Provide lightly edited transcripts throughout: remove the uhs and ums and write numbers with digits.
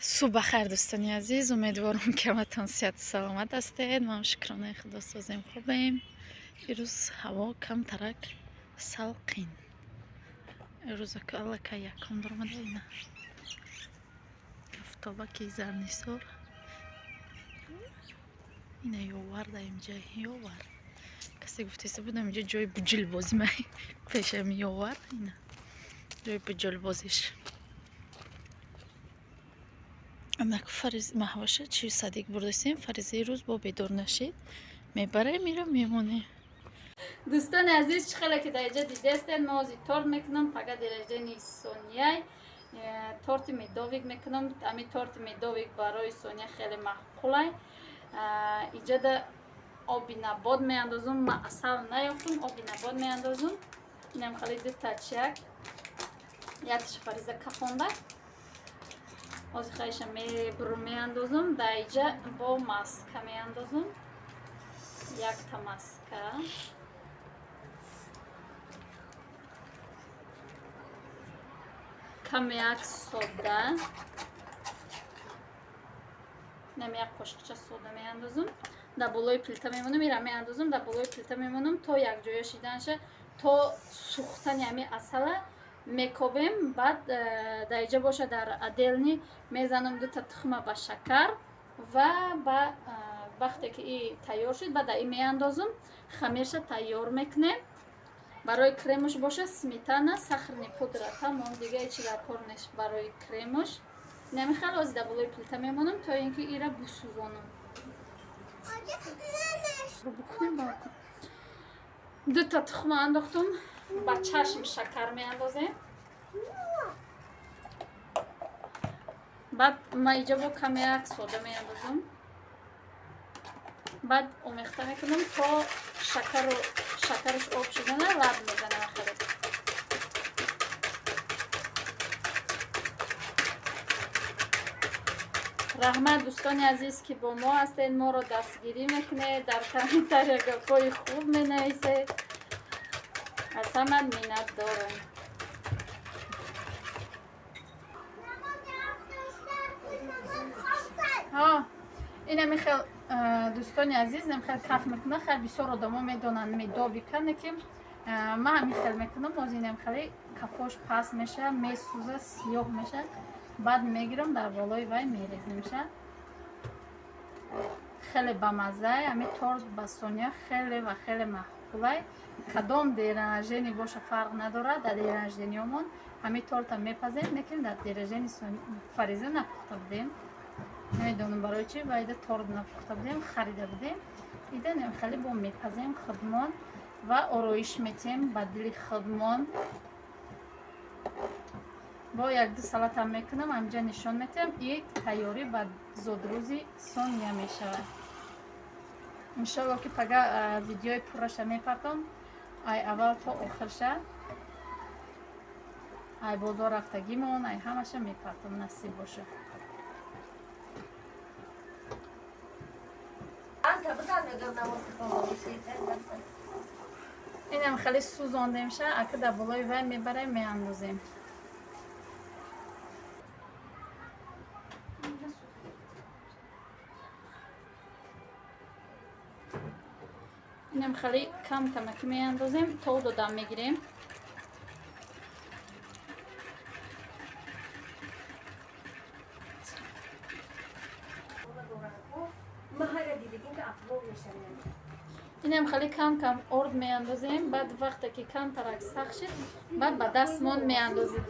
صبح خیر دوستانی عزیز، امیدوارم که همتون صحت سلامت هستید. ما شکرانه خدا سازیم خوبیم. امروز هوا کم ترک سلقین. امروز که یکم درآمده اینا آفتابک زرنیسار اینا یوور در اینجا یوور کسی گفته بودم اینجا جای بجل بازی من پیشم یوور اینا جای بجل بازیش امنک فریز محوشه چی صدیق بردستیم فریزه روز با بیدار نشید میبره میره میمونه. دوستان عزیز خیلی که در اینجا دیده هستین ما ازی تورت میکنم فقط درجه نیست سونیای تورت میدویگ میکنم. همین تورت میدویگ برای سونیا خیلی معقوله. اینجا در آبی نبات میاندازم. ما اصل نیافتم آبی نبات میاندازم. اینم خیلی دو تچک یادش فریزه کفونده از خیشم میاندازم. در اینجا با ماسکه میاندازم یک تا ماسکه کمی یک سودا نمی یک قاشقچه سودا میاندازم. در بالای پلیتا میمونم میرم میاندازم. در بالای پلیتا میمونم تا یک جای شیدن شه تا سوختن یعنی اصلا میکوبیم. بعد در اینجا باشه در ادلنی میزنم دو تا تخم با شکر و با وقتی که این تیار شد بعد این میاندازم خمیرش تیار میکنیم. برای کریمش باشه سمیتانا ساخرنی پودر تمام دیگه چی در کار نیست. برای کریمش نمیخواد از بالای پلیتا میمونم تا اینکه ایرا بسوزانم. دو تا تخم انداختم با چشم شکر میاندازیم. بعد ما اینجا با کمی یک سودا میاندازم. بعد اومیخته میکنم تا شکرش آب شدنه لب میزنه آخره. رحمت دوستان عزیز که با ما هستین ما رو دستگیری میکنه در کامنتر گپای خوب مینویسه از همه منت دارم. اینه میخواد دوستان عزیز نمیخواد کف میکنه. خیلی بسیار آدم ها میدونن میداوی کنه که ما همین خیلی میکنم. از اینم خیلی کفاش پس میشه میسوزه سیاه میشه. بعد میگیرم در بالای وای میریزم میشه. خیلی بامزه همین تورت با سونیا خیلی و خیلی معقوله. کدام دیرنجینی باشه فرق نداره. در دیرنجینیمون همین تورت میپزیم لیکن در دیرنجینی فریزه نپخته بودیم. نمیدونم برای چی و ایده تورت نپخته بودیم خریده بودیم. ایده خیلی با میپزیم خدمون و آرایش میتیم با دل خدمون. با یک دو سالت هم میکنم همجا نشان میتیم. یک تیاری با زودروزی سونیا میشود. انشاءالله که پگه ویدیوی پرش میپرتم ای اول تا آخرش ای بازار رفتگیمون ای همش میپرتم نصیب باشه. اینم خیلی سوزانده میشه. اگه در بالای وی میبریم میاندازیم. اینم خیلی کم کمکی میاندازیم تا دو دم میگیریم. اینم خیلی کم ارد میاندازیم. بعد وقتی که کم ترک سخت شد بعد با دستمون میاندازیم.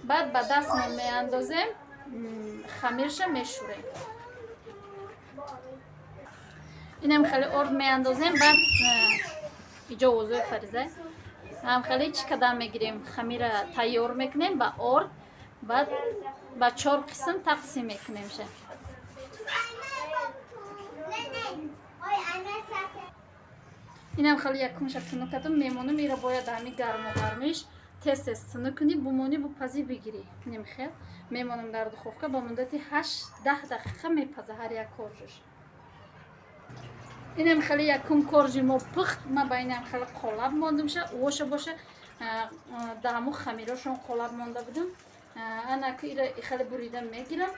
بعد با دستمون میاندازیم خمیرش میشوریم. اینم خیلی ارد میاندازیم. بعد اینجا وضوع فریزه هم خیلی چی کدام میگیریم خمیر تیار میکنیم با ارد. بعد با 4 قسم تقسیم میکنیم شه. اینم خیلی یکمش تنو کردم میمونه میره باید همین گرمش تست تنو کنی بمونی بپزی بگیری. نمیخواد میمونم در دخوفکه با مدت 8-10 دقیقه میپزه هر یک کورجش. اینم خیلی یکم کورجی ما پخت ما با اینم خیلی قلاب مانده میشه. واشه باشه دامو خمیراشون قلاب مانده بودم. انا که خیلی بریدم میگیرم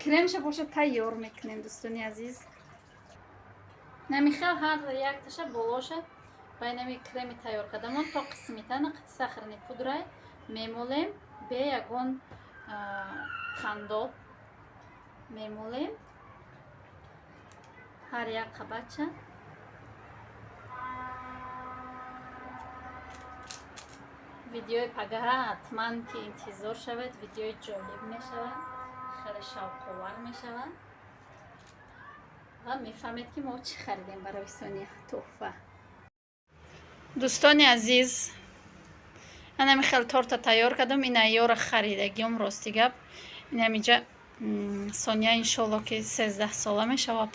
кремша бошад тайёр мекунем дӯстони азиз. намихел ҳар якташа болошад ба инами креми тайёр кардамон то қисми тана сахарни пудрай мемолем бе ягон қандоб мемолем ҳар як қабача видеои пагаҳа ҳатман ки интизор шавед, видеои ҷолиб мешавад, хеле шавқовар мешавад ва мефаҳмед ки мо чӣ харидем барои Соня тӯҳфа. дӯстони азиз, анами хел торта тайёр кардам. ин айёра харидагиём рости гап. инамиҷа Соня иншолло ки 13 сола мешава.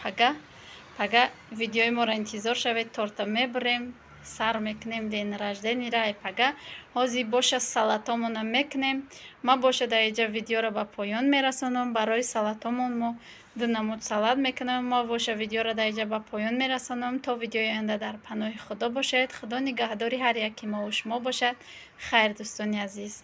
пага видеои моро интизор шавед. торта мебарем, сар мекунем ден ражденира ай пага. ҳозир боша салатомона мекунем. ма боша дар инҷа видеоро ба поён мерасонам. барои салатомон мо 2 намуд салат мекунам. мо боша видеоро дар инҷа ба поён мерасонам. то видеои оянда дар паноҳи худо бошед. худо нигаҳдори ҳар яки мо ва шумо бошад. хайр дӯстони азиз.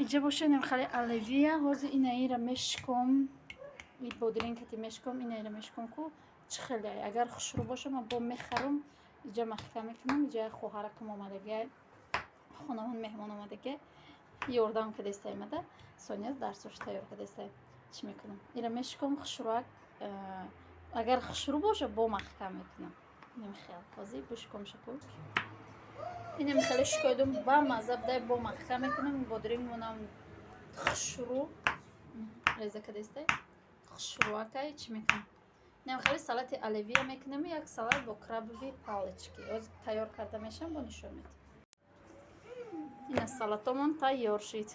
инҷа бошедем хали оливия. ҳозир инаира мешком. и бодринкати мешком. инаира мешком ку чӣ хеле агар хушрӯ боша ма бо мехарам. инҷа махка мекунам. инҷа хоҳаракам омадага, хонаванд меҳмон омадага ёрдам кардестай мада. Соня дарсош тайёр кардестай. чӣ мекунам? ира мешком хушрӯак. агар хушрӯ боша бо махка мекунам. намихел ҳозир бушком шапук. инам хеле шикоядам ба мазза дай бо махка мекунам. бодринг монам хушрӯ реза кардестай. хушрӯакай чӣ мекунам? инам хеле салати оливия мекунам. як салат бо крабови палички ҳозир тайёр карда мешавам. бо нишон медам. ина салатомон тайёр шид.